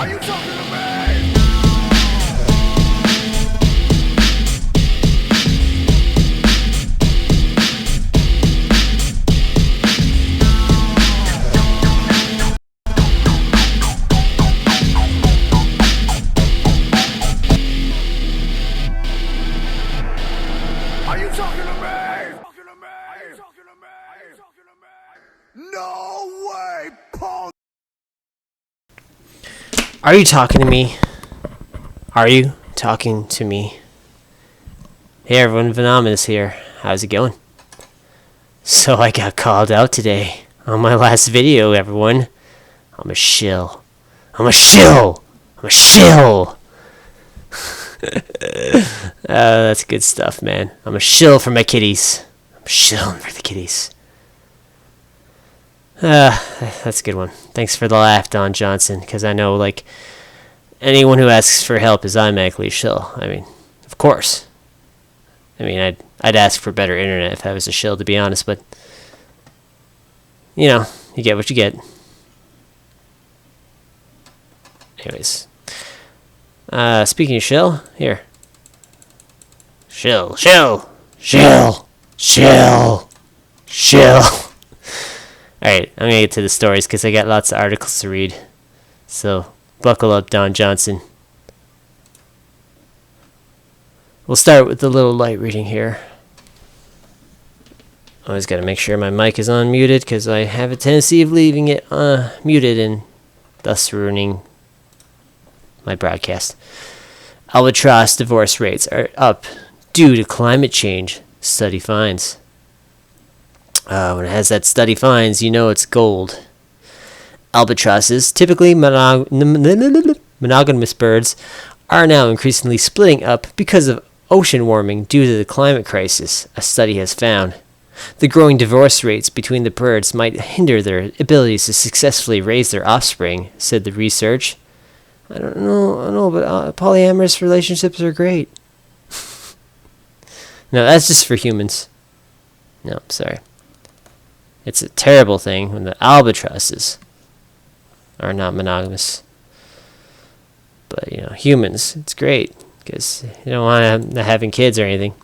Are you talking to me? Are you talking to me? No way, Paul. Are you talking to me? Are you talking to me? Hey everyone, Venomous here. How's it going? So I got called out today on my last video, everyone. I'm a shill. I'm a shill! I'm a shill! That's good stuff, man. I'm a shill for my kitties. I'm shilling for the kitties. That's a good one. Thanks for the laugh, Don Johnson, because I know, like, anyone who asks for help is automatically a shill. I mean, of course. I mean, I'd ask for better internet if I was a shill, to be honest, but, you know, you get what you get. Anyways. Speaking of shill, here. Shill. Alright, I'm gonna get to the stories because I got lots of articles to read. So, buckle up, Don Johnson. We'll start with the little light reading here. Always gotta make sure my mic is unmuted because I have a tendency of leaving it muted and thus ruining my broadcast. Albatross divorce rates are up due to climate change, study finds. When it has that study finds, you know it's gold. Albatrosses, typically monogamous birds, are now increasingly splitting up because of ocean warming due to the climate crisis, a study has found. The growing divorce rates between the birds might hinder their abilities to successfully raise their offspring, said the research. I don't know, but polyamorous relationships are great. No, that's just for humans. No, sorry. It's a terrible thing when the albatrosses are not monogamous. But, you know, humans, it's great because you don't want them having kids or anything.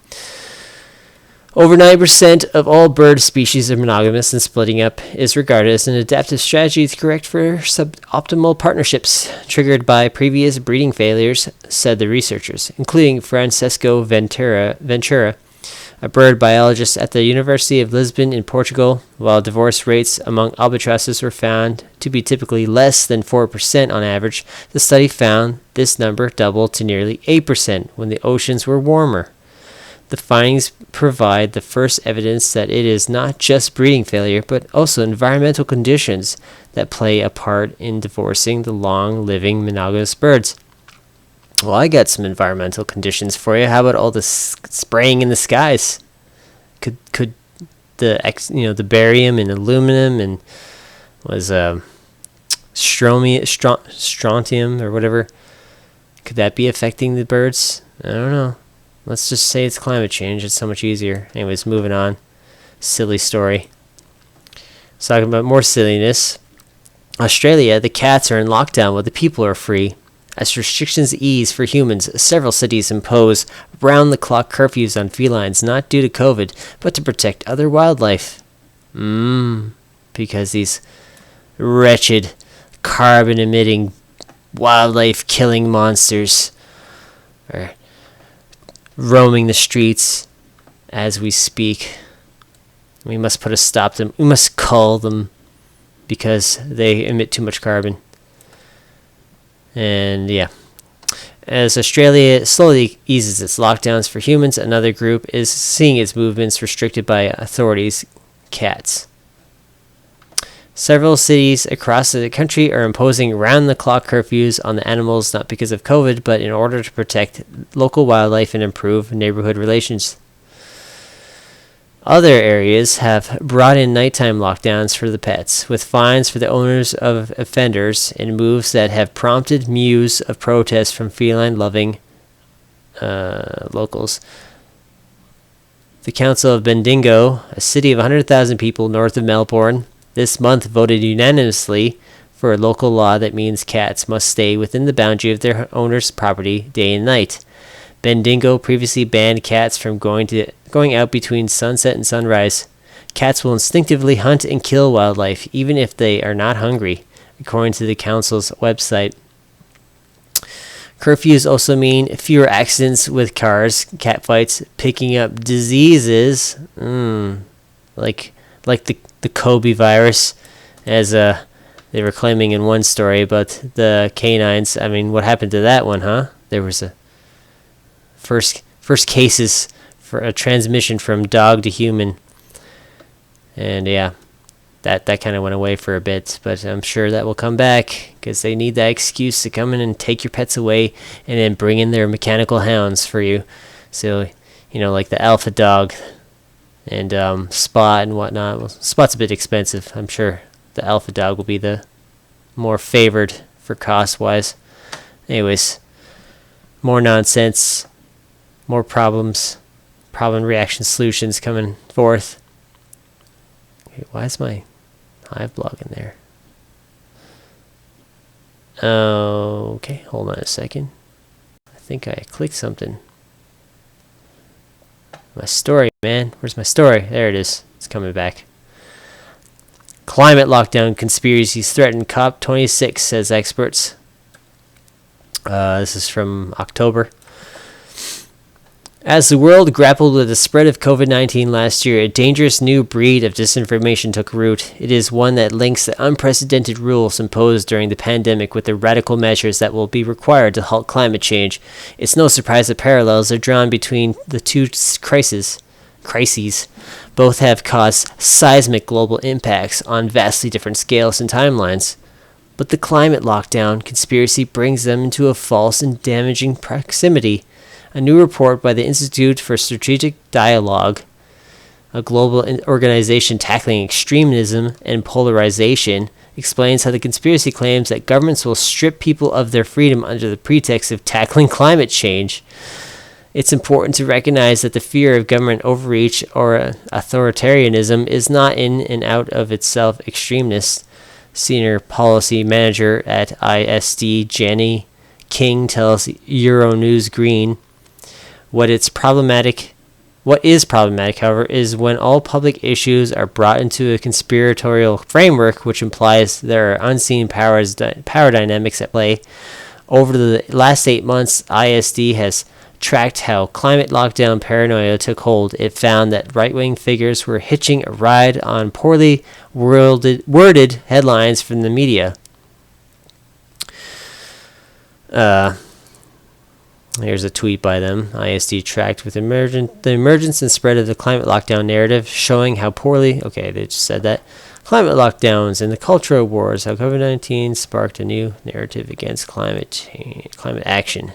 Over 90% of all bird species are monogamous, and splitting up is regarded as an adaptive strategy correct for suboptimal partnerships triggered by previous breeding failures, said the researchers, including Francesco Ventura, a bird biologist at the University of Lisbon in Portugal. While divorce rates among albatrosses were found to be typically less than 4% on average, the study found this number doubled to nearly 8% when the oceans were warmer. The findings provide the first evidence that it is not just breeding failure, but also environmental conditions that play a part in divorcing the long-living monogamous birds. Well, I got some environmental conditions for you. How about all the spraying in the skies? Could the barium and aluminum and strontium or whatever? Could that be affecting the birds? I don't know. Let's just say it's climate change. It's so much easier. Anyways, moving on. Silly story. Let's talk about more silliness. Australia, the cats are in lockdown while the people are free. As restrictions ease for humans, several cities impose round-the-clock curfews on felines, not due to COVID, but to protect other wildlife. Because these wretched, carbon-emitting, wildlife-killing monsters are roaming the streets as we speak. We must put a stop to them. We must cull them because they emit too much carbon. And yeah, as Australia slowly eases its lockdowns for humans, another group is seeing its movements restricted by authorities, cats. Several cities across the country are imposing round-the-clock curfews on the animals, not because of COVID, but in order to protect local wildlife and improve neighborhood relations. Other areas have brought in nighttime lockdowns for the pets, with fines for the owners of offenders, and moves that have prompted mews of protest from feline-loving locals. The Council of Bendigo, a city of 100,000 people north of Melbourne, this month voted unanimously for a local law that means cats must stay within the boundary of their owner's property day and night. Bendigo previously banned cats from going out between sunset and sunrise. Cats will instinctively hunt and kill wildlife, even if they are not hungry, according to the council's website. Curfews also mean fewer accidents with cars, catfights, picking up diseases, like the Kobe virus, as they were claiming in one story about the canines. I mean, what happened to that one, huh? There was a first cases for a transmission from dog to human, and yeah, that kind of went away for a bit, but I'm sure that will come back because they need that excuse to come in and take your pets away and then bring in their mechanical hounds for you. So, like the alpha dog and Spot and whatnot. Well, Spot's a bit expensive. I'm sure the alpha dog will be the more favored for cost-wise. Anyways, more nonsense, more problems, problem reaction solutions coming forth. Okay, why is my Hive blog in there? Okay, hold on a second. I think I clicked something. My story, man. Where's my story? There it is. It's coming back. Climate lockdown conspiracies threaten COP26, says experts. This is from October. As the world grappled with the spread of COVID-19 last year, a dangerous new breed of disinformation took root. It is one that links the unprecedented rules imposed during the pandemic with the radical measures that will be required to halt climate change. It's no surprise that parallels are drawn between the two crises. Both have caused seismic global impacts on vastly different scales and timelines. But the climate lockdown conspiracy brings them into a false and damaging proximity. A new report by the Institute for Strategic Dialogue, a global organization tackling extremism and polarization, explains how the conspiracy claims that governments will strip people of their freedom under the pretext of tackling climate change. It's important to recognize that the fear of government overreach or authoritarianism is not in and out of itself extremist. Senior policy manager at ISD, Jenny King, tells Euronews Green. What is problematic, however, is when all public issues are brought into a conspiratorial framework, which implies there are unseen power dynamics at play. Over the last 8 months, ISD has tracked how climate lockdown paranoia took hold. It found that right-wing figures were hitching a ride on poorly worded headlines from the media. Here's a tweet by them. ISD tracked with the emergence and spread of the climate lockdown narrative, showing how poorly... Okay, they just said that. Climate lockdowns and the cultural wars, how COVID-19 sparked a new narrative against climate action.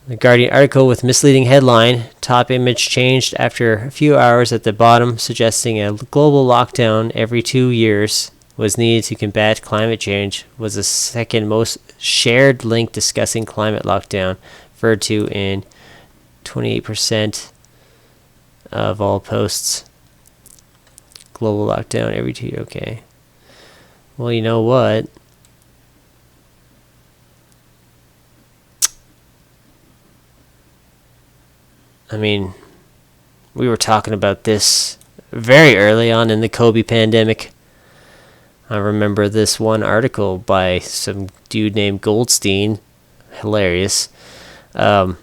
The Guardian article with misleading headline, top image changed after a few hours at the bottom, suggesting a global lockdown every 2 years was needed to combat climate change, was the second most shared link discussing climate lockdown, referred to in 28% of all posts. Global lockdown every 2 years. Okay. Well, you know what? I mean, we were talking about this very early on in the COVID pandemic. I remember this one article by some dude named Goldstein, hilarious, talking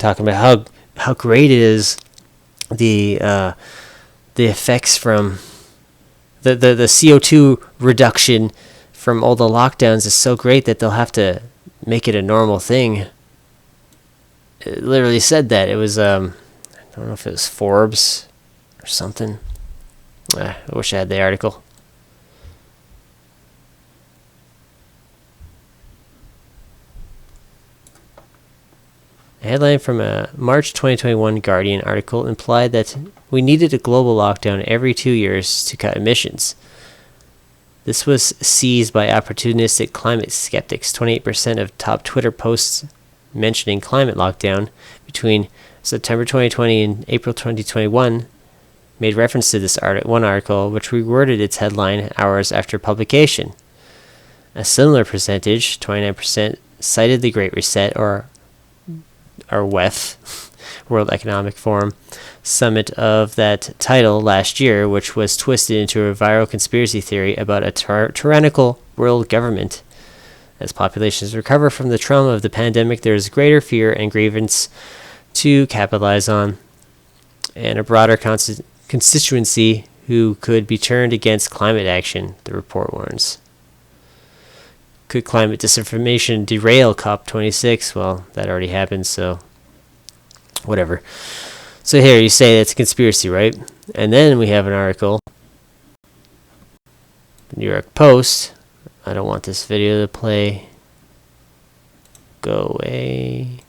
about how great it is the effects from the CO2 reduction from all the lockdowns is so great that they'll have to make it a normal thing. It literally said that. It was I don't know if it was Forbes or something. I wish I had the article. A headline from a March 2021 Guardian article implied that we needed a global lockdown every 2 years to cut emissions. This was seized by opportunistic climate skeptics. 28% of top Twitter posts mentioning climate lockdown between September 2020 and April 2021 made reference to this one article, which reworded its headline hours after publication. A similar percentage, 29%, cited the Great Reset, or WEF, World Economic Forum, summit of that title last year, which was twisted into a viral conspiracy theory about a tyrannical world government. As populations recover from the trauma of the pandemic, there is greater fear and grievance to capitalize on, and a broader constituency who could be turned against climate action, the report warns. Could climate disinformation derail COP26? Well, that already happened, so whatever. So here you say it's a conspiracy, right? And then we have an article, the New York Post. I don't want this video to play. Go away.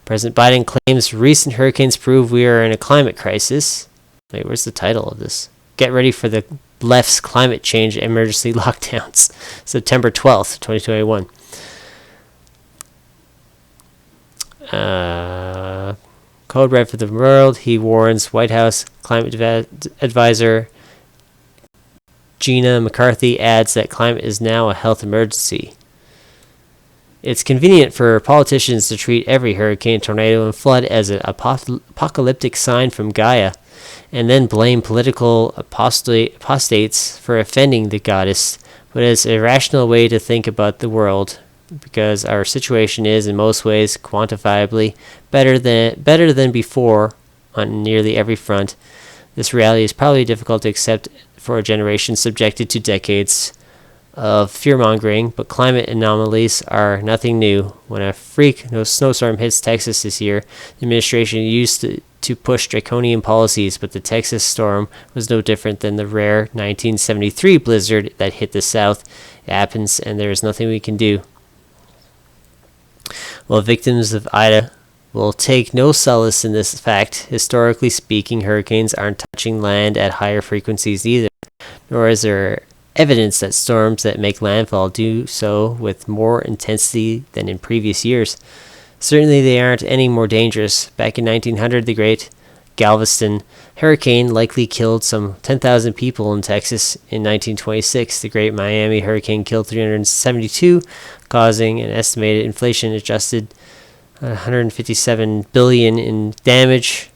President Biden claims recent hurricanes prove we are in a climate crisis. Wait, where's the title of this? Get ready for the left's climate change emergency lockdowns. September 12th, 2021. Code red for the world. He warns White House climate advisor Gina McCarthy adds that climate is now a health emergency. It's convenient for politicians to treat every hurricane, tornado, and flood as an apocalyptic sign from Gaia, and then blame political apostates for offending the goddess, but it's a rational way to think about the world, because our situation is, in most ways, quantifiably better than before on nearly every front. This reality is probably difficult to accept for a generation subjected to decades of fear-mongering, but climate anomalies are nothing new. When a freak snowstorm hits Texas this year, the administration used to push draconian policies, but the Texas storm was no different than the rare 1973 blizzard that hit the South. It happens, and there is nothing we can do. While victims of Ida will take no solace in this fact, historically speaking, hurricanes aren't touching land at higher frequencies either, nor is there evidence that storms that make landfall do so with more intensity than in previous years. Certainly they aren't any more dangerous. Back in 1900, the Great Galveston hurricane likely killed some 10,000 people in Texas. In 1926, the Great Miami hurricane killed 372, causing an estimated inflation-adjusted $157 billion in damage.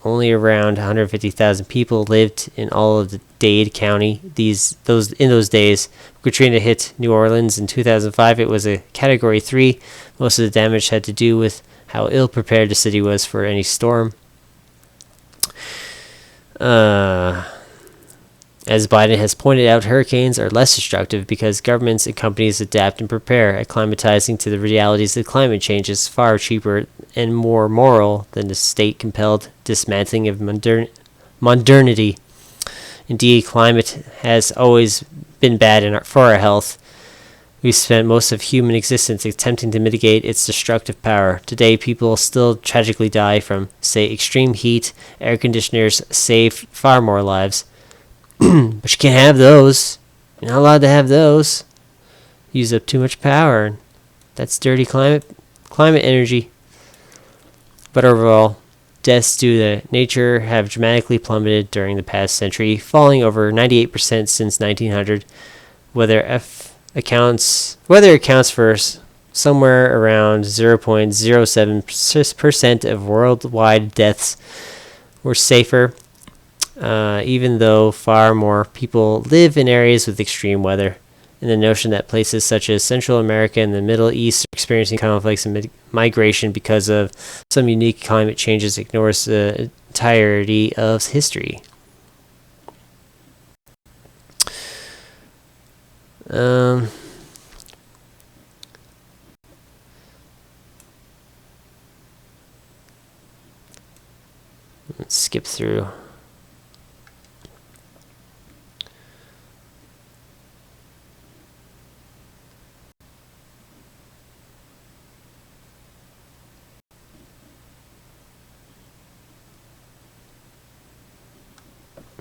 Only around 150,000 people lived in all of Dade County in those days. Katrina hit New Orleans in 2005. It was a Category 3. Most of the damage had to do with how ill-prepared the city was for any storm. As Biden has pointed out, hurricanes are less destructive because governments and companies adapt and prepare. Acclimatizing to the realities of climate change is far cheaper and more moral than the state-compelled dismantling of modernity. Indeed, climate has always been bad for our health. We've spent most of human existence attempting to mitigate its destructive power. Today, people still tragically die from, say, extreme heat. Air conditioners save far more lives. But you can't have those. You're not allowed to have those. Use up too much power. That's dirty climate energy. But overall, deaths due to nature have dramatically plummeted during the past century, falling over 98% since 1900. Weather accounts for somewhere around 0.07% of worldwide deaths were safer, even though far more people live in areas with extreme weather. And the notion that places such as Central America and the Middle East are experiencing conflicts and migration because of some unique climate changes ignores the entirety of history. Let's skip through.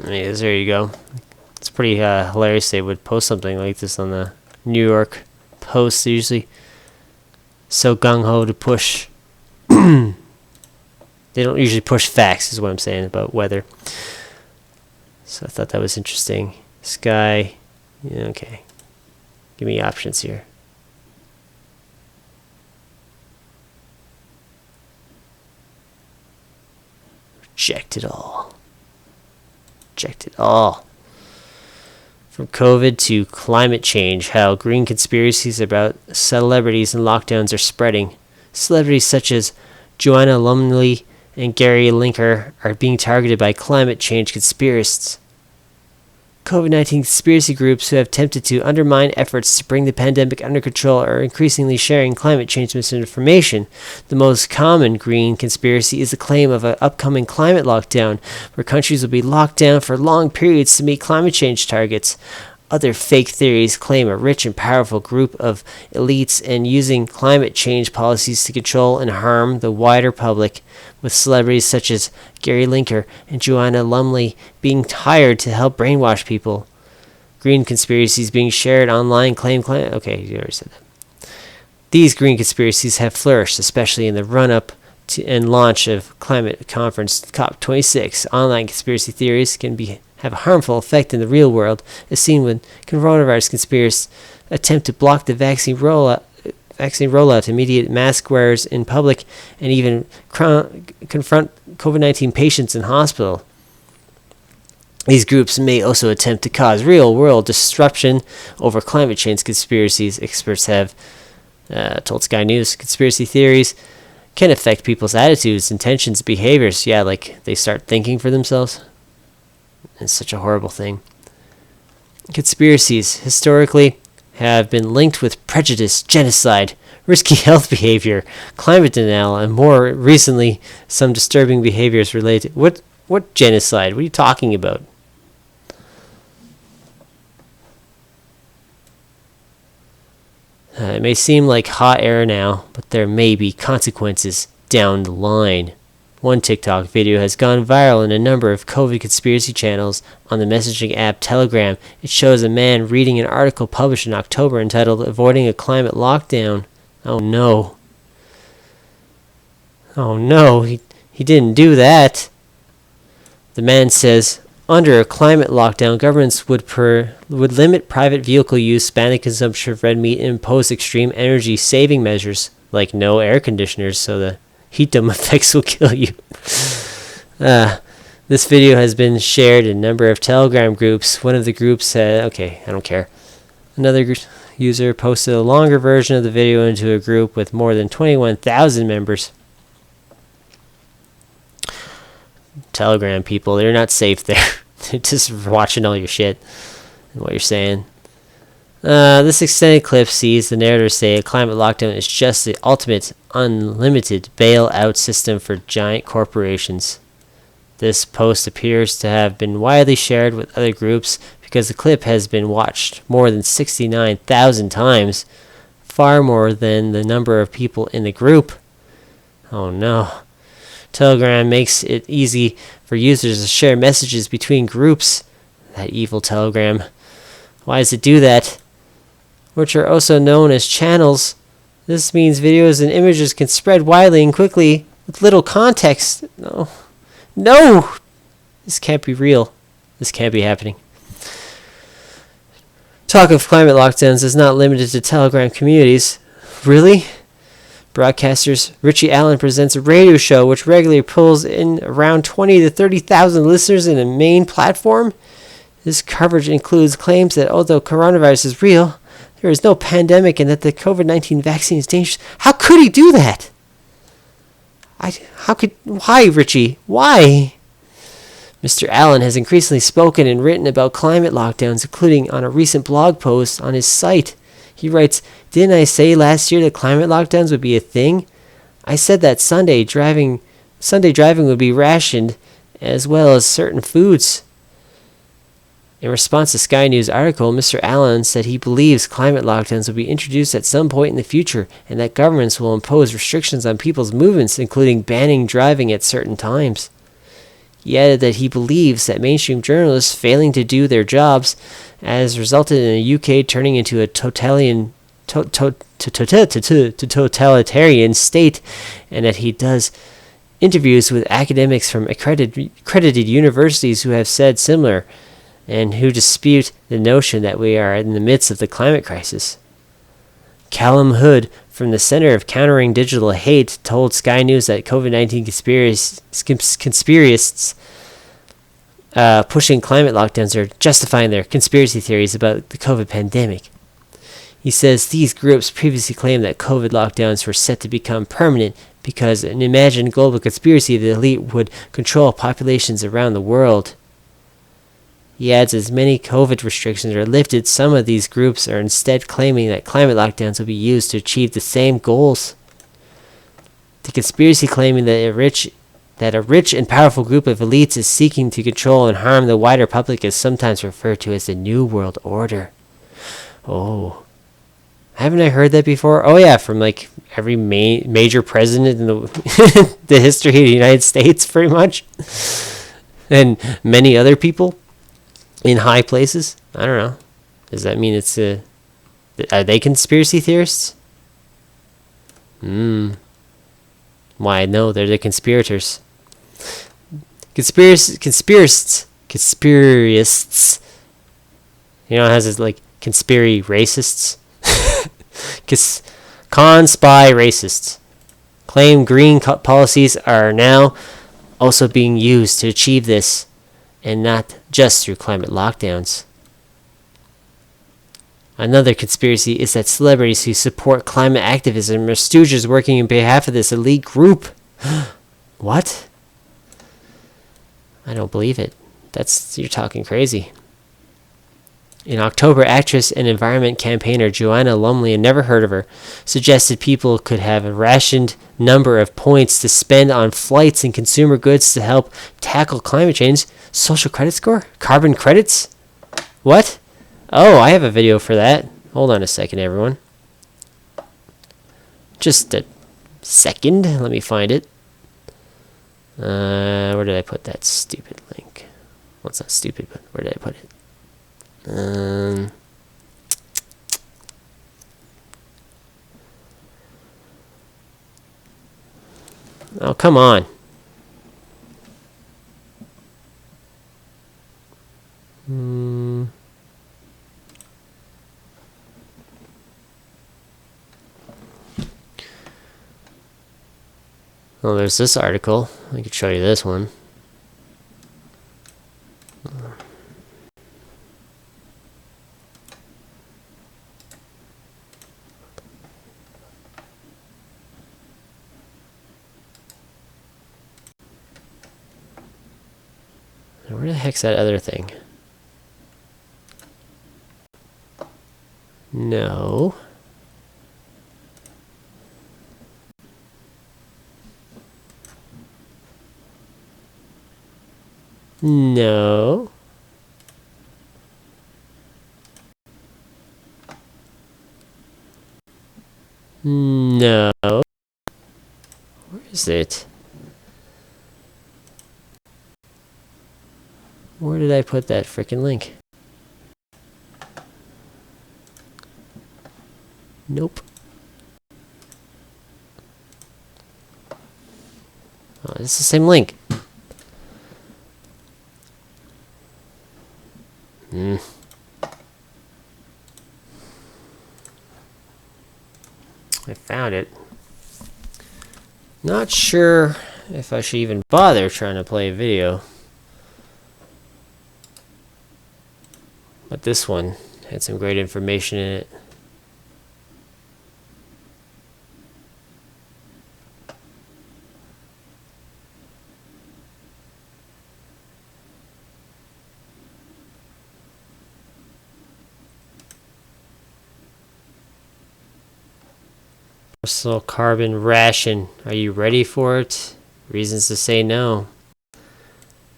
Anyways, there you go. It's pretty hilarious they would post something like this on the New York Post. They're usually so gung-ho to push They don't usually push facts, is what I'm saying about weather. So I thought that was interesting. Sky. Yeah, okay. Give me options here. Reject it all. Reject it all. From COVID to climate change, how green conspiracies about celebrities and lockdowns are spreading. Celebrities such as Joanna Lumley and Gary Linker are being targeted by climate change conspiracists. COVID-19 conspiracy groups who have attempted to undermine efforts to bring the pandemic under control are increasingly sharing climate change misinformation. The most common green conspiracy is the claim of an upcoming climate lockdown, where countries will be locked down for long periods to meet climate change targets. Other fake theories claim a rich and powerful group of elites and using climate change policies to control and harm the wider public, with celebrities such as Gary Linker and Joanna Lumley being hired to help brainwash people. Green conspiracies being shared online claim. Okay, you already said that. These green conspiracies have flourished, especially in the run-up to and launch of climate conference COP26. Online conspiracy theories can have a harmful effect in the real world, as seen when coronavirus conspiracists attempt to block the vaccine rollout, immediate mask wearers in public, and even confront COVID-19 patients in hospital. These groups may also attempt to cause real-world disruption over climate change conspiracies. Experts have told Sky News conspiracy theories can affect people's attitudes, intentions, behaviors. Yeah, like they start thinking for themselves. It's such a horrible thing. Conspiracies historically have been linked with prejudice, genocide, risky health behavior, climate denial, and more recently, some disturbing behaviors related. What genocide? What are you talking about? It may seem like hot air now, but there may be consequences down the line. One TikTok video has gone viral in a number of COVID conspiracy channels on the messaging app Telegram. It shows a man reading an article published in October entitled "Avoiding a Climate Lockdown." Oh no. Oh no, he didn't do that. The man says, under a climate lockdown, governments would limit private vehicle use, ban the consumption of red meat, and impose extreme energy saving measures, like no air conditioners, so the heat dome effects will kill you. This video has been shared in a number of Telegram groups. One of the groups said, okay, I don't care. Another user posted a longer version of the video into a group with more than 21,000 members. Telegram people, they're not safe there. They're just watching all your shit and what you're saying. This extended clip sees the narrator say a climate lockdown is just the ultimate unlimited bailout system for giant corporations. This post appears to have been widely shared with other groups because the clip has been watched more than 69,000 times, far more than the number of people in the group. Oh no. Telegram makes it easy for users to share messages between groups. That evil Telegram. Why does it do that? Which are also known as channels. This means videos and images can spread widely and quickly with little context. No! This can't be real. This can't be happening. Talk of climate lockdowns is not limited to Telegram communities. Really? Broadcasters Richie Allen presents a radio show which regularly pulls in around 20 to 30,000 listeners in a main platform. This coverage includes claims that although coronavirus is real, there is no pandemic and that the COVID-19 vaccine is dangerous. How could he do that? Why, Richie? Why? Mr. Allen has increasingly spoken and written about climate lockdowns, including on a recent blog post on his site. He writes, "Didn't I say last year that climate lockdowns would be a thing? I said that Sunday driving would be rationed, as well as certain foods." In response to Sky News article, Mr. Allen said he believes climate lockdowns will be introduced at some point in the future and that governments will impose restrictions on people's movements, including banning driving at certain times. He added that he believes that mainstream journalists failing to do their jobs has resulted in the UK turning into a totalitarian state, and that he does interviews with academics from accredited universities who have said similar and who dispute the notion that we are in the midst of the climate crisis. Callum Hood from the Center of Countering Digital Hate told Sky News that COVID-19 conspiracists pushing climate lockdowns are justifying their conspiracy theories about the COVID pandemic. He says these groups previously claimed that COVID lockdowns were set to become permanent because an imagined global conspiracy of the elite would control populations around the world. He adds, as many COVID restrictions are lifted, some of these groups are instead claiming that climate lockdowns will be used to achieve the same goals. The conspiracy claiming that a rich and powerful group of elites is seeking to control and harm the wider public is sometimes referred to as the New World Order. Oh. Haven't I heard that before? Oh yeah, from like every major president in the the history of the United States, pretty much. And many other people in high places. I don't know. Does that mean it's are they conspiracy theorists? Why, no, they're the conspirators. Conspiracists. You know, it has this like conspiracy racists. Con-spy racists claim green policies are now also being used to achieve this, and not just through climate lockdowns. Another conspiracy is that celebrities who support climate activism are stooges working on behalf of this elite group. What? I don't believe it. You're talking crazy. In October, actress and environment campaigner Joanna Lumley, never heard of her, suggested people could have a rationed number of points to spend on flights and consumer goods to help tackle climate change. Social credit score? Carbon credits? What? Oh, I have a video for that. Hold on a second, everyone. Just a second. Let me find it. Where did I put that stupid link? Well, it's not stupid, but where did I put it? Oh, come on. Well, there's this article. I could show you this one. Where the heck's that other thing? No. No. No. Where is it? Where did I put that frickin' link? Nope. Oh, it's the same link. I found it. Not sure if I should even bother trying to play a video. But this one had some great information in it. Personal carbon ration. Are you ready for it? Reasons to say no.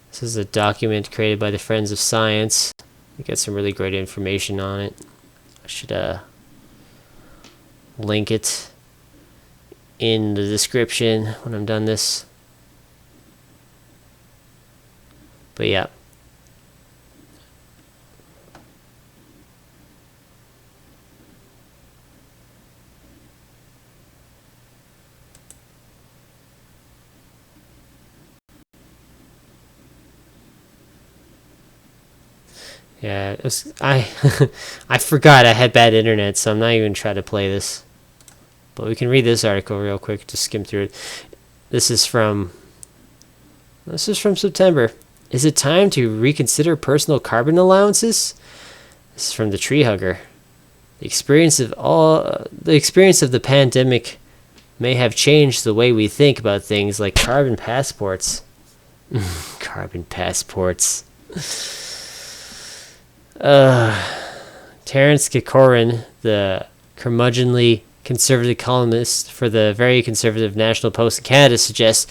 This is a document created by the Friends of Science. You get some really great information on it. I should link it in the description when I'm done this. But yeah. Yeah, I I forgot I had bad internet, so I'm not even trying to play this. But we can read this article real quick, just skim through it. This is from September. Is it time to reconsider personal carbon allowances? This is from the Tree Hugger. The experience of the pandemic may have changed the way we think about things like carbon passports. Carbon passports. Terence Kikorin, the curmudgeonly conservative columnist for the very conservative National Post in Canada, suggests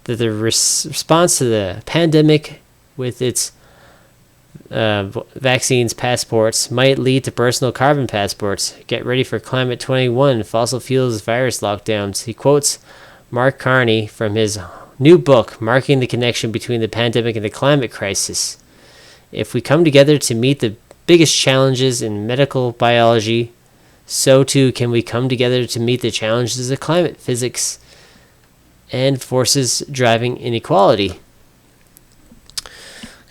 that the response to the pandemic with its vaccines passports might lead to personal carbon passports. Get ready for Climate 21, fossil fuels virus lockdowns. He quotes Mark Carney from his new book, Marking the Connection Between the Pandemic and the Climate Crisis. If we come together to meet the biggest challenges in medical biology, so too can we come together to meet the challenges of climate physics and forces driving inequality.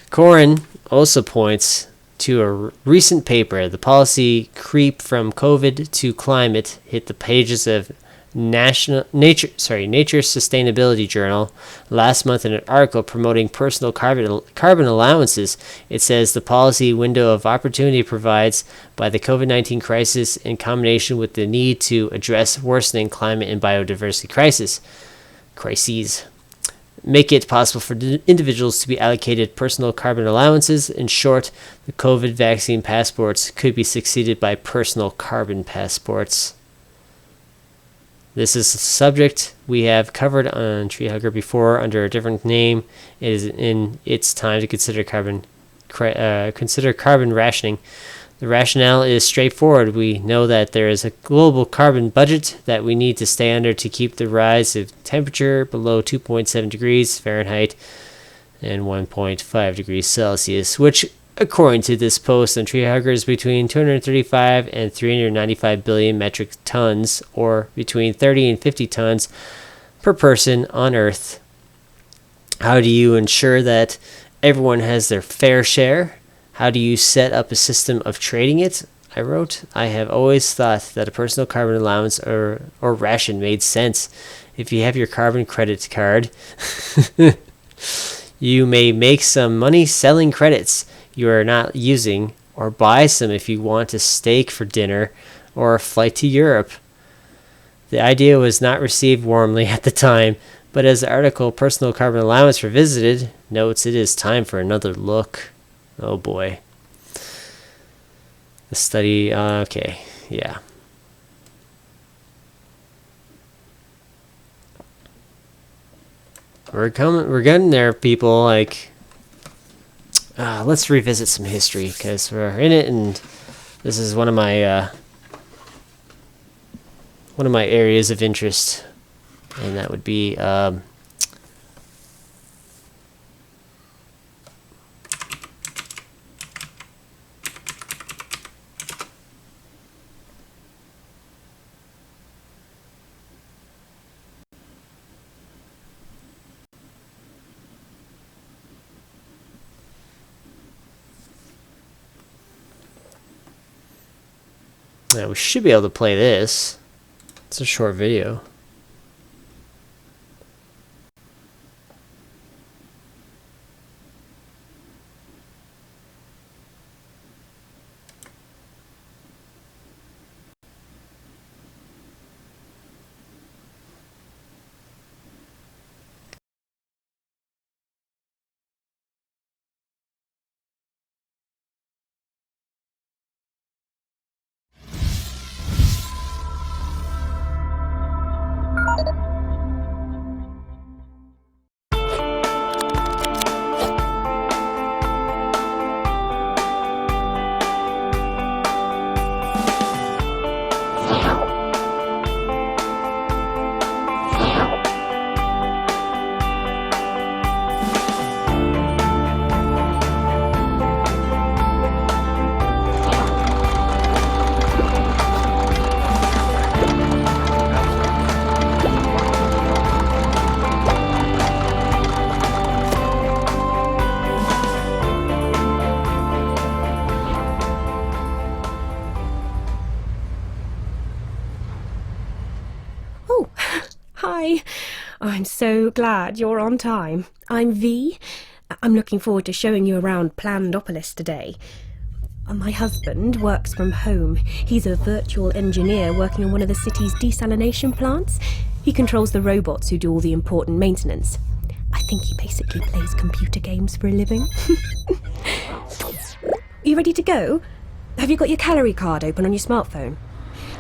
Corin also points to a recent paper, The Policy Creep from COVID to Climate, hit the pages of Nature Sustainability Journal last month in an article promoting personal carbon allowances. It says the policy window of opportunity provides by the COVID-19 crisis in combination with the need to address worsening climate and biodiversity crises make it possible for individuals to be allocated personal carbon allowances. In short, the COVID vaccine passports could be succeeded by personal carbon passports. This is a subject we have covered on Tree Hugger before under a different name. It is in its time to consider carbon rationing. The rationale is straightforward. We know that there is a global carbon budget that we need to stay under to keep the rise of temperature below 2.7 degrees Fahrenheit and 1.5 degrees Celsius, which, according to this post on Tree Hugger, is between 235 and 395 billion metric tons, or between 30 and 50 tons per person on Earth. How do you ensure that everyone has their fair share? How do you set up a system of trading it? I wrote, I have always thought that a personal carbon allowance or ration made sense. If you have your carbon credit card, you may make some money selling credits you are not using, or buy some if you want a steak for dinner or a flight to Europe. The idea was not received warmly at the time, but as the article Personal Carbon Allowance Revisited notes, it is time for another look. Oh boy. The study, okay, yeah. We're getting there, people. Like, let's revisit some history, because we're in it, and this is one of my areas of interest, and that would be yeah, we should be able to play this. It's a short video. Hi. I'm so glad you're on time. I'm V. I'm looking forward to showing you around Plandopolis today. My husband works from home. He's a virtual engineer working on one of the city's desalination plants. He controls the robots who do all the important maintenance. I think he basically plays computer games for a living. You ready to go? Have you got your calorie card open on your smartphone?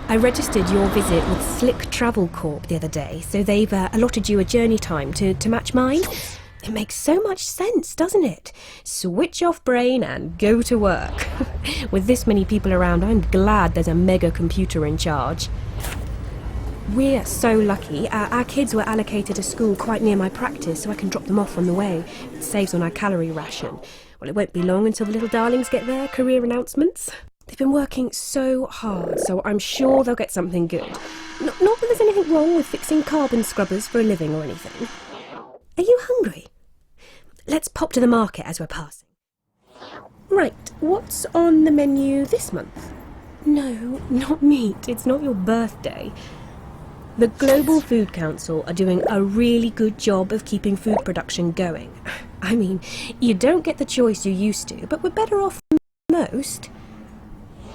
I registered your visit with Slick Travel Corp the other day, so they've allotted you a journey time to match mine. It makes so much sense, doesn't it? Switch off brain and go to work. With this many people around, I'm glad there's a mega computer in charge. We're so lucky. Our kids were allocated a school quite near my practice, so I can drop them off on the way. It saves on our calorie ration. Well, it won't be long until the little darlings get their career announcements. They've been working so hard, so I'm sure they'll get something good. Not that there's anything wrong with fixing carbon scrubbers for a living or anything. Are you hungry? Let's pop to the market as we're passing. Right, what's on the menu this month? No, not meat. It's not your birthday. The Global Food Council are doing a really good job of keeping food production going. I mean, you don't get the choice you used to, but we're better off than most.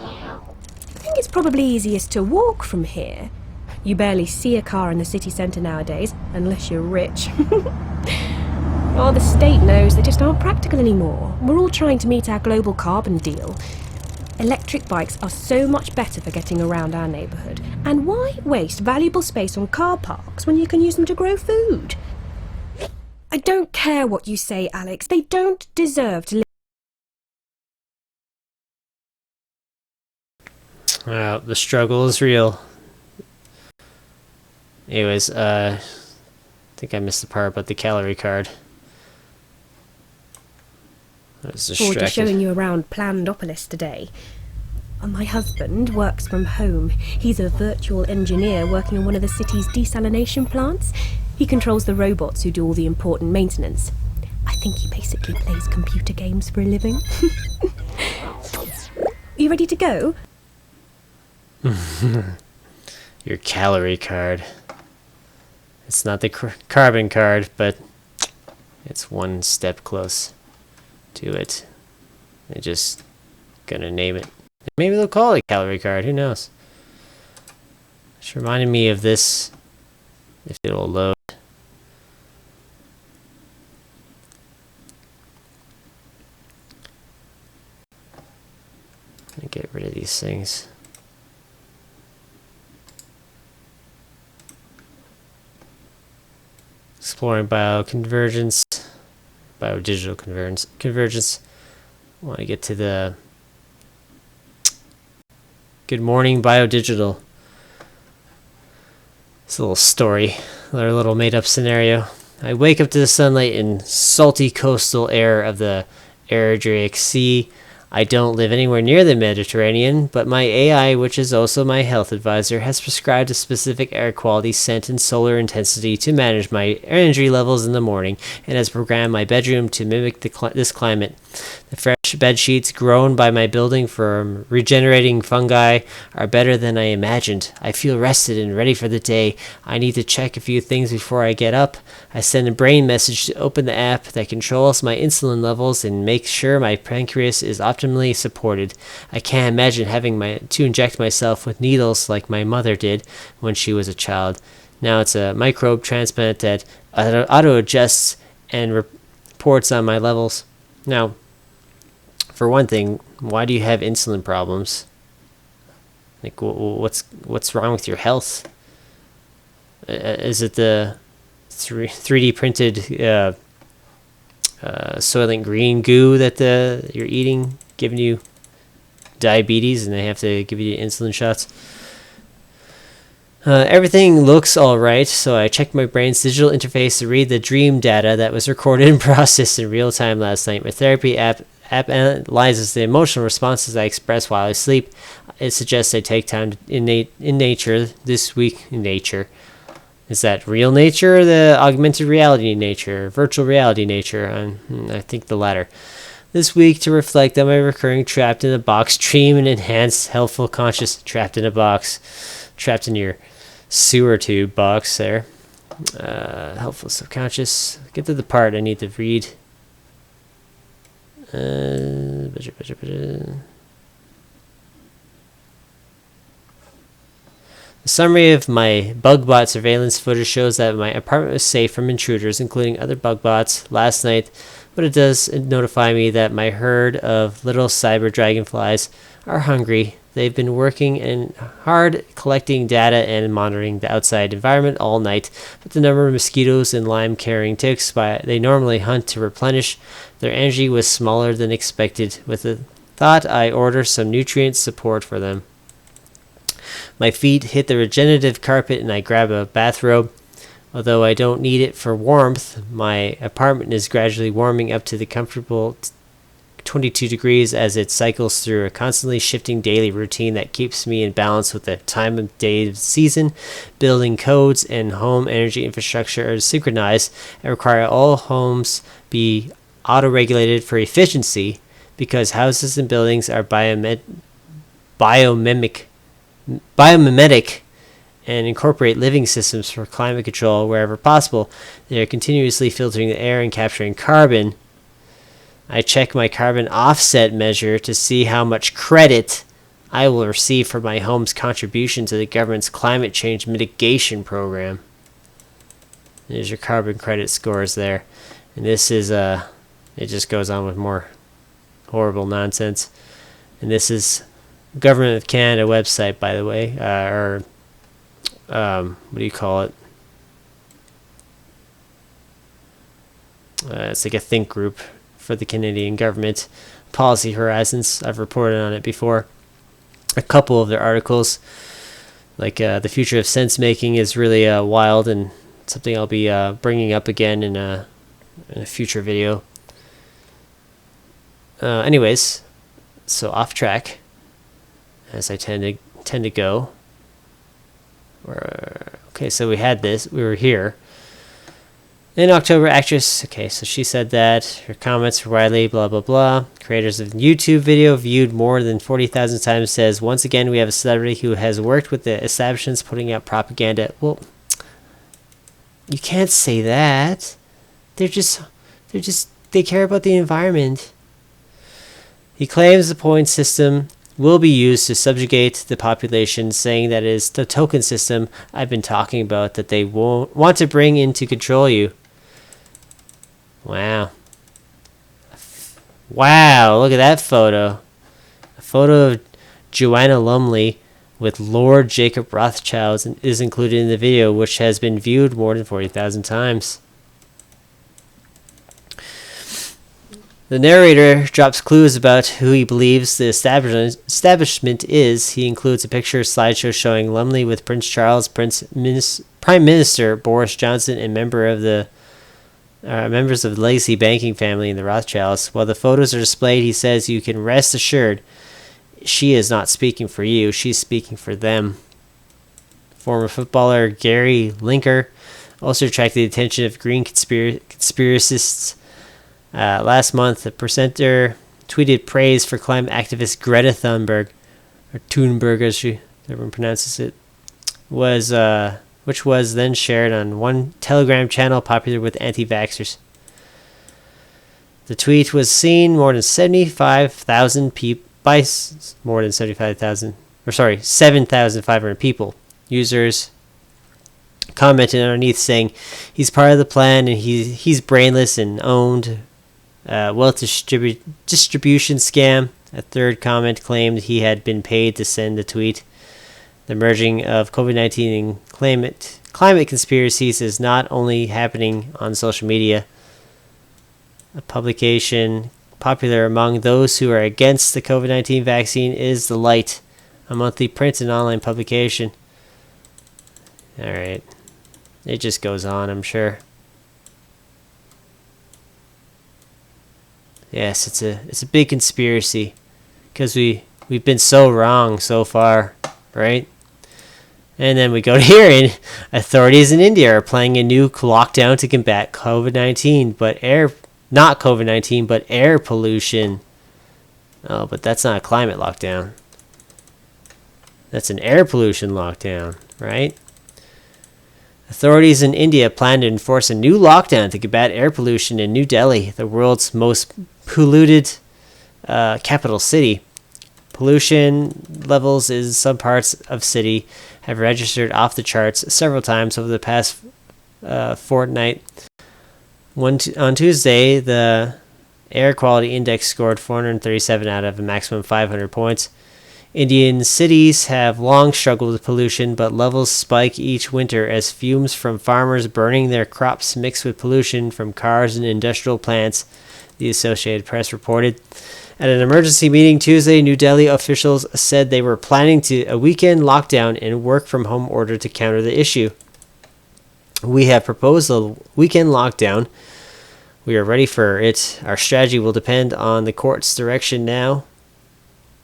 I think it's probably easiest to walk from here. You barely see a car in the city centre nowadays, unless you're rich. Oh, the state knows they just aren't practical anymore. We're all trying to meet our global carbon deal. Electric bikes are so much better for getting around our neighbourhood. And why waste valuable space on car parks when you can use them to grow food? I don't care what you say, Alex. They don't deserve to live. Well, the struggle is real. Anyways, I think I missed the part about the calorie card. I was Forward to distracted. showing you around Plandopolis today. My husband works from home. He's a virtual engineer working on one of the city's desalination plants. He controls the robots who do all the important maintenance. I think he basically plays computer games for a living. You ready to go? Your calorie card. It's not the carbon card, but it's one step close to it. They're just gonna name it. Maybe they'll call it calorie card. Who knows? It's reminding me of this. If it'll load. Let me get rid of these things. Exploring bioconvergence, biodigital convergence. I want to get to the good morning biodigital. It's a little story, a little made-up scenario. I wake up to the sunlight and salty coastal air of the Adriatic Sea. I don't live anywhere near the Mediterranean, but my AI, which is also my health advisor, has prescribed a specific air quality, scent, and solar intensity to manage my energy levels in the morning, and has programmed my bedroom to mimic this climate. The fresh bed sheets grown by my building from regenerating fungi are better than I imagined. I feel rested and ready for the day. I need to check a few things before I get up. I send a brain message to open the app that controls my insulin levels and makes sure my pancreas is optimally supported. I can't imagine having to inject myself with needles like my mother did when she was a child. Now it's a microbe transplant that auto-adjusts and reports on my levels. Now, for one thing, why do you have insulin problems? Like, what's wrong with your health? Is it the 3D printed Soylent Green goo that you're eating, giving you diabetes, and they have to give you insulin shots? Everything looks alright, so I checked my brain's digital interface to read the dream data that was recorded and processed in real time last night. My therapy app analyzes the emotional responses I express while I sleep. It suggests I take time in nature this week. In nature. Is that real nature or the augmented reality nature, virtual reality nature? I think the latter. This week to reflect on my recurring trapped in a box dream and enhanced healthful conscious trapped in a box. Trapped in your sewer tube box there. Helpful subconscious. Get to the part I need to read. The summary of my bugbot surveillance footage shows that my apartment was safe from intruders, including other bugbots, last night, but it does notify me that my herd of little cyber dragonflies are hungry. They've been working hard collecting data and monitoring the outside environment all night, but the number of mosquitoes and lime-carrying ticks they normally hunt to replenish their energy was smaller than expected. With the thought, I order some nutrient support for them. My feet hit the regenerative carpet and I grab a bathrobe. Although I don't need it for warmth, my apartment is gradually warming up to the comfortable 22 degrees as it cycles through a constantly shifting daily routine that keeps me in balance with the time of day of season. Building codes and home energy infrastructure are synchronized and require all homes be auto-regulated for efficiency because houses and buildings are biomimetic and incorporate living systems for climate control wherever possible. They are continuously filtering the air and capturing carbon. I check my carbon offset measure to see how much credit I will receive for my home's contribution to the government's climate change mitigation program. There's your carbon credit scores there. And this is, it just goes on with more horrible nonsense. And this is Government of Canada website, by the way, what do you call it? It's like a think group for the Canadian government. Policy Horizons, I've reported on it before. A couple of their articles, like the future of sense making, is really wild and something I'll be bringing up again in a future video. Anyways, so off track, as I tend to go. Okay, so we had this. We were here. In October, actress. Okay, so she said that. Her comments were widely blah, blah, blah. Creators of YouTube video viewed more than 40,000 times says, once again, we have a celebrity who has worked with the establishments putting out propaganda. Well, you can't say that. They care about the environment. He claims the point system will be used to subjugate the population, saying that it is the token system I've been talking about that they won't want to bring in to control you. Wow. Wow, look at that photo. A photo of Joanna Lumley with Lord Jacob Rothschild is included in the video, which has been viewed more than 40,000 times. The narrator drops clues about who he believes the establishment is. He includes a picture slideshow showing Lumley with Prince Charles, Prime Minister Boris Johnson, and members of the legacy banking family and the Rothschilds. While the photos are displayed, he says you can rest assured she is not speaking for you. She's speaking for them. Former footballer Gary Lineker also attracted the attention of green conspiracists. Last month, the presenter tweeted praise for climate activist Greta Thunberg, or Thunberg as everyone pronounces it, which was then shared on one Telegram channel popular with anti-vaxxers. The tweet was seen more than 75,000 people by more than 7,500 people. Users commented underneath saying he's part of the plan and he's brainless and owned wealth distribution scam. A third comment claimed he had been paid to send the tweet. The merging of COVID-19 and climate conspiracies is not only happening on social media. A publication popular among those who are against the COVID-19 vaccine is The Light, a monthly print and online publication. Alright. It just goes on, I'm sure. Yes, it's a big conspiracy because we've been so wrong so far, right? And then we go to here, and authorities in India are planning a new lockdown to combat COVID-19, not COVID-19, but air pollution. Oh, but that's not a climate lockdown. That's an air pollution lockdown, right? Authorities in India plan to enforce a new lockdown to combat air pollution in New Delhi, the world's most polluted capital city. Pollution levels in some parts of city have registered off the charts several times over the past fortnight. On Tuesday, the air quality index scored 437 out of a maximum 500 points. Indian cities have long struggled with pollution, but levels spike each winter as fumes from farmers burning their crops mix with pollution from cars and industrial plants, the Associated Press reported. At an emergency meeting Tuesday, New Delhi officials said they were planning a weekend lockdown and work-from-home order to counter the issue. We have proposed a weekend lockdown. We are ready for it. Our strategy will depend on the court's direction now.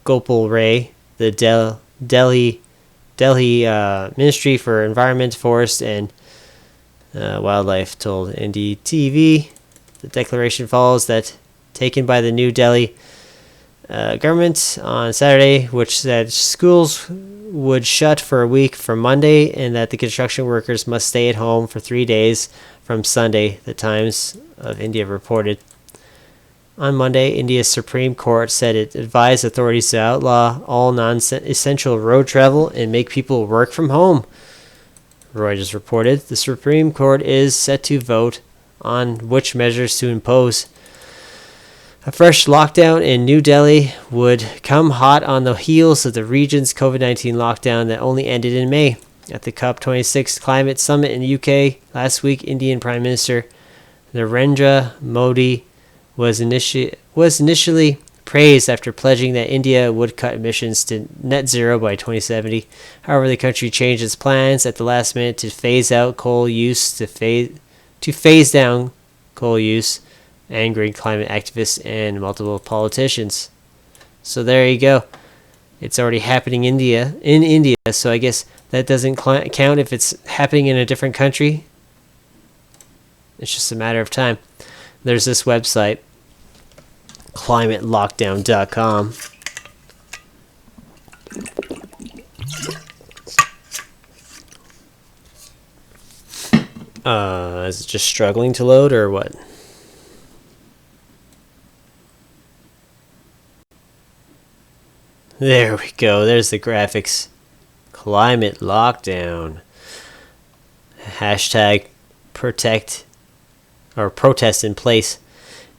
Gopal Ray, the Delhi Ministry for Environment, Forest and Wildlife, told NDTV. The declaration follows that taken by the New Delhi government on Saturday, which said schools would shut for a week from Monday and that the construction workers must stay at home for 3 days from Sunday, the Times of India reported. On Monday, India's Supreme Court said it advised authorities to outlaw all non-essential road travel and make people work from home. Reuters reported the Supreme Court is set to vote on which measures to impose. A fresh lockdown in New Delhi would come hot on the heels of the region's COVID-19 lockdown that only ended in May. At the COP26 climate summit in the UK last week, Indian Prime Minister Narendra Modi was initially praised after pledging that India would cut emissions to net zero by 2070. However, the country changed its plans at the last minute to phase down coal use, angering climate activists and multiple politicians. So there you go. It's already happening in India, so I guess that doesn't count if it's happening in a different country. It's just a matter of time. There's this website, ClimateLockdown.com. Is it just struggling to load or what? There we go. There's the graphics. Climate lockdown. Hashtag protest in place.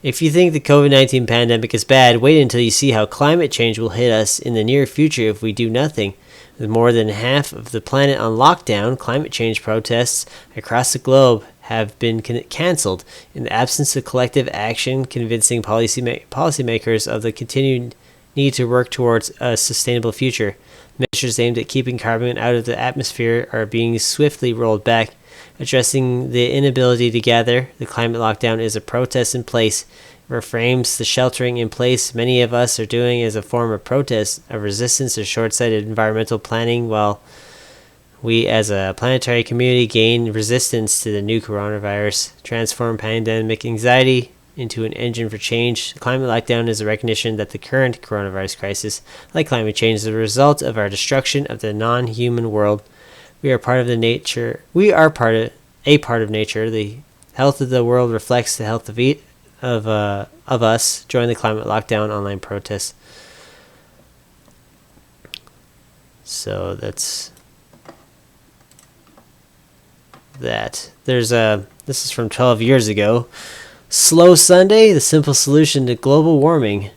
If you think the COVID-19 pandemic is bad, wait until you see how climate change will hit us in the near future if we do nothing. With more than half of the planet on lockdown, climate change protests across the globe have been cancelled in the absence of collective action, convincing policymakers of the continued need to work towards a sustainable future. Measures aimed at keeping carbon out of the atmosphere are being swiftly rolled back. Addressing the inability to gather, the climate lockdown is a protest in place. It reframes the sheltering in place many of us are doing as a form of protest, of resistance to short-sighted environmental planning, while we as a planetary community gain resistance to the new coronavirus, transform pandemic anxiety into an engine for change. The climate lockdown is a recognition that the current coronavirus crisis, like climate change, is a result of our destruction of the non-human world. We are part of nature. The health of the world reflects the health of us. Join the climate lockdown online protest. So that's that. This is from 12 years ago. Slow Sunday, the simple solution to global warming.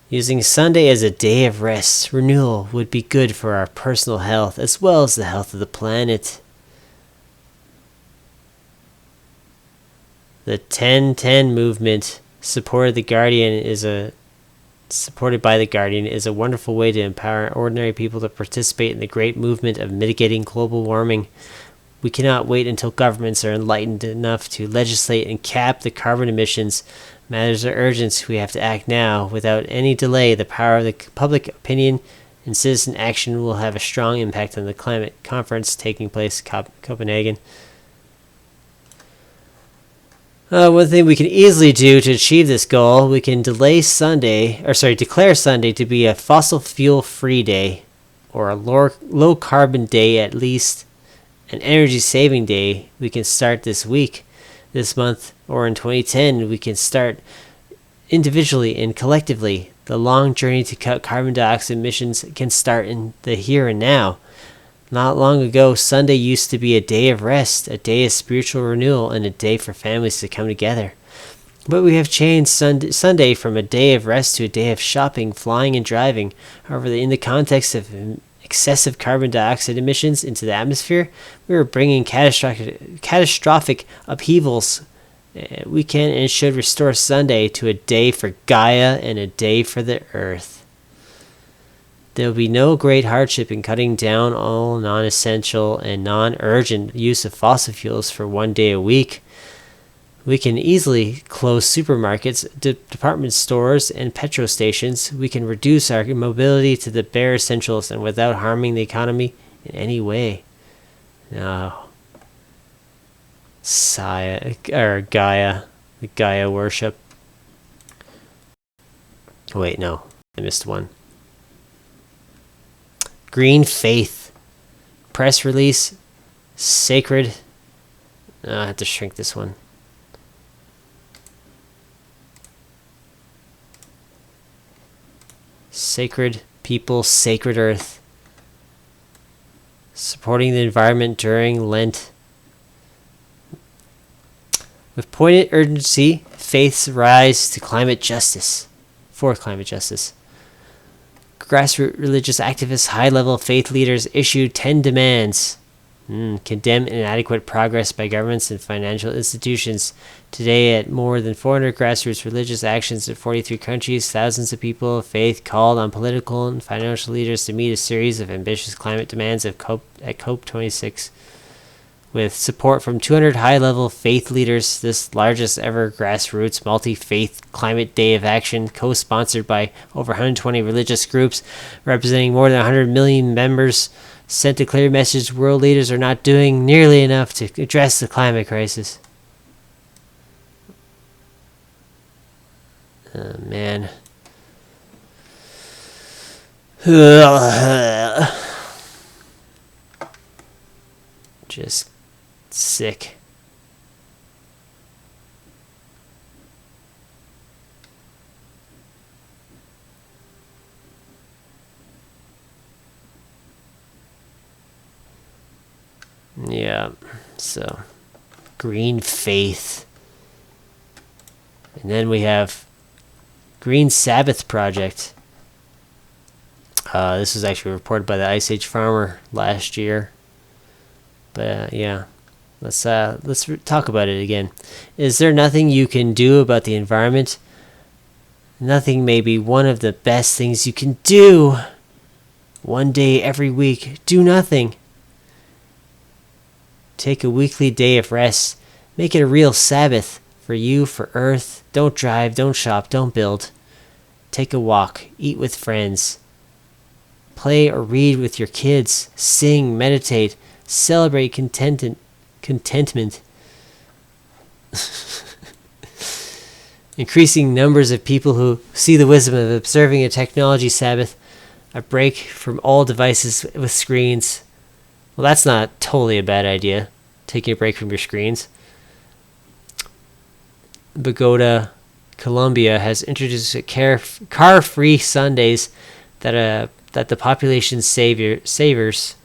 Using Sunday as a day of rest, renewal would be good for our personal health as well as the health of the planet. The 10-10 movement, supported by The Guardian, is a wonderful way to empower ordinary people to participate in the great movement of mitigating global warming. We cannot wait until governments are enlightened enough to legislate and cap the carbon emissions. Matters are urgent. We have to act now. Without any delay, the power of the public opinion and citizen action will have a strong impact on the climate conference taking place in Copenhagen. One thing we can easily do to achieve this goal, we can declare Sunday to be a fossil fuel free day or a low carbon day at least an energy saving day we can start this week, this month, or in 2010 we can start individually and collectively. The long journey to cut carbon dioxide emissions can start in the here and now. Not long ago, Sunday used to be a day of rest, a day of spiritual renewal, and a day for families to come together. But we have changed Sunday from a day of rest to a day of shopping, flying, and driving. However, in the context of excessive carbon dioxide emissions into the atmosphere, we are bringing catastrophic upheavals. We can and should restore Sunday to a day for Gaia and a day for the earth. There will be no great hardship in cutting down all non-essential and non-urgent use of fossil fuels for one day a week. We can easily close supermarkets, department stores, and petrol stations. We can reduce our mobility to the bare essentials and without harming the economy in any way. No. Gaia. The Gaia worship. Wait, no. I missed one. Green Faith. Press release. Sacred. I have to shrink this one. Sacred people, sacred earth. Supporting the environment during Lent. With pointed urgency, faiths rise to climate justice. For climate justice. Grassroots religious activists, high-level faith leaders issued 10 demands. Condemn inadequate progress by governments and financial institutions. Today, at more than 400 grassroots religious actions in 43 countries, thousands of people of faith called on political and financial leaders to meet a series of ambitious climate demands at COP26. With support from 200 high-level faith leaders, this largest ever grassroots multi-faith climate day of action, co-sponsored by over 120 religious groups representing more than 100 million members, sent a clear message: world leaders are not doing nearly enough to address the climate crisis. Man. Just sick. Yeah, so Green Faith. And then we have Green Sabbath Project. This was actually reported by the Ice Age Farmer last year. But yeah, let's talk about it again. Is there nothing you can do about the environment? Nothing may be one of the best things you can do. One day every week, do nothing. Take a weekly day of rest. Make it a real Sabbath for you, for Earth. Don't drive, don't shop, don't build. Take a walk, eat with friends. Play or read with your kids. Sing, meditate, celebrate contentment. Increasing numbers of people who see the wisdom of observing a technology Sabbath, a break from all devices with screens. Well, that's not totally a bad idea, taking a break from your screens. Bogota, Colombia has introduced car-free Sundays that the population savors,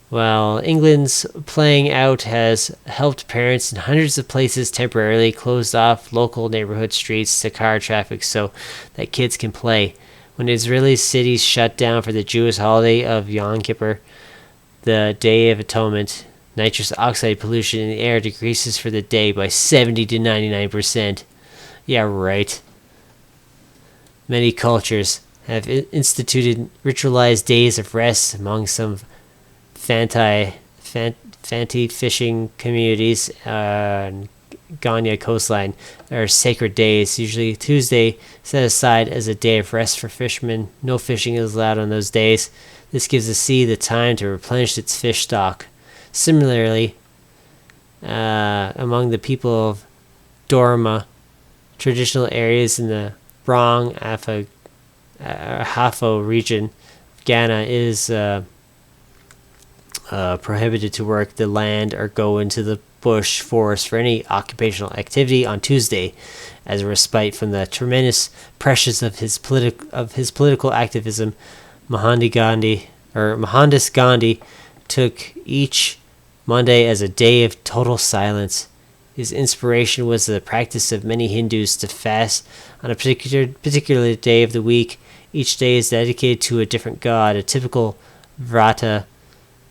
while England's playing out has helped parents in hundreds of places temporarily closed off local neighborhood streets to car traffic so that kids can play. When Israeli cities shut down for the Jewish holiday of Yom Kippur, the Day of Atonement, nitrous oxide pollution in the air decreases for the day by 70 to 99%. Yeah, right. Many cultures have instituted ritualized days of rest among some fanti fishing communities on Ganya coastline. There are sacred days, usually Tuesday, set aside as a day of rest for fishermen. No fishing is allowed on those days. This gives the sea the time to replenish its fish stock. Similarly, among the people of Dorma, traditional areas in the Brong Ahafo region of Ghana is prohibited to work the land or go into the bush forest for any occupational activity on Tuesday, as a respite from the tremendous pressures of his political activism. Mohandas Gandhi took each Monday as a day of total silence. His inspiration was the practice of many Hindus to fast on a particular day of the week. Each day is dedicated to a different god. A typical Vrata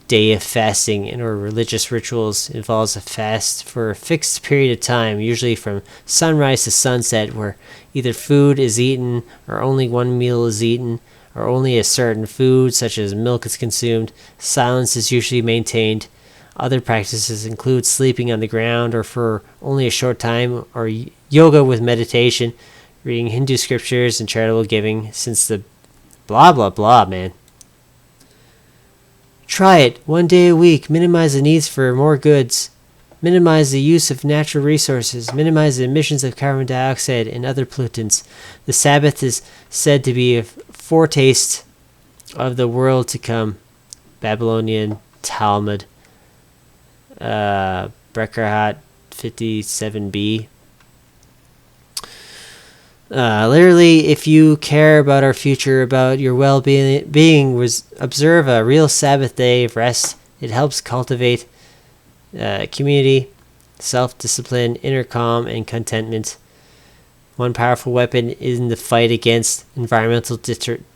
day of fasting or religious rituals involves a fast for a fixed period of time, usually from sunrise to sunset, where either food is eaten or only one meal is eaten, or only a certain food such as milk is consumed. Silence is usually maintained. Other practices include sleeping on the ground or for only a short time, or yoga with meditation, reading Hindu scriptures, and charitable giving, since the blah blah blah, man. Try it. 1 day a week. Minimize the needs for more goods. Minimize the use of natural resources. Minimize the emissions of carbon dioxide and other pollutants. The Sabbath is said to be a foretaste of the world to come. Babylonian Talmud. Brekkerhat 57b. Literally, if you care about our future, about your well-being, observe a real Sabbath day of rest. It helps cultivate community, self-discipline, inner calm, and contentment. One powerful weapon in the fight against environmental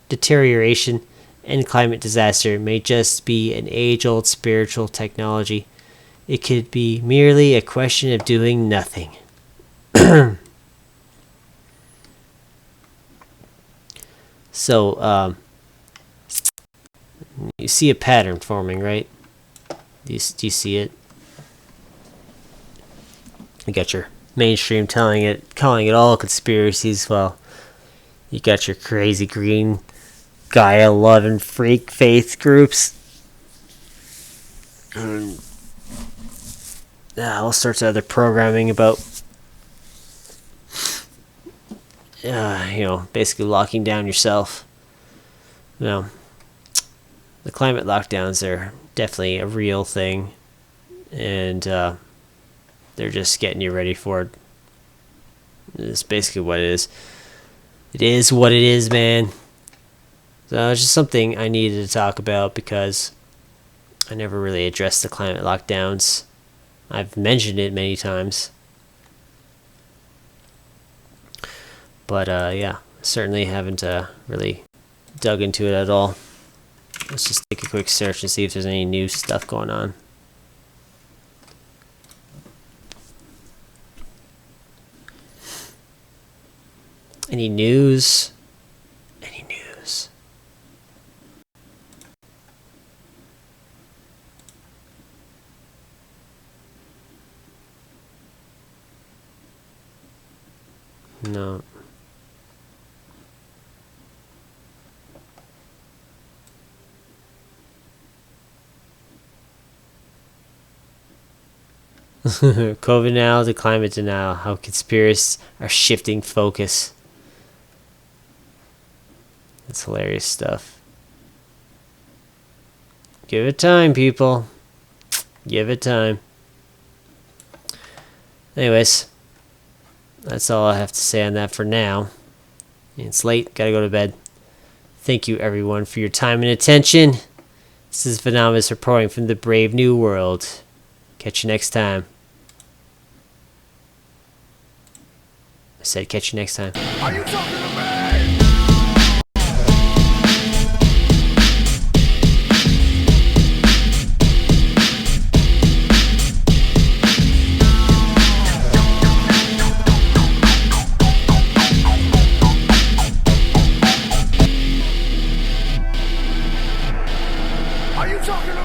deterioration and climate disaster may just be an age-old spiritual technology. It could be merely a question of doing nothing. So, you see a pattern forming, right? Do you see it? You got your mainstream calling it all conspiracies. Well, you got your crazy green Gaia loving freak faith groups. And all sorts of other programming about basically locking down yourself. The climate lockdowns are definitely a real thing, and they're just getting you ready for it. It's basically what it is. It is what it is, man. So it's just something I needed to talk about because I never really addressed the climate lockdowns. I've mentioned it many times. But certainly haven't really dug into it at all. Let's just take a quick search and see if there's any new stuff going on. Any news? Any news? No. COVID now, the climate denial, how conspiracists are shifting focus. That's hilarious stuff. Give it time, people. Give it time. Anyways, that's all I have to say on that for now. It's late, gotta go to bed. Thank you everyone for your time and attention. This is Venomous reporting from the brave new world. Catch you next time. I said catch you next time. Are you talking to me? Are you talking to me?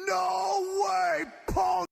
No way, punk!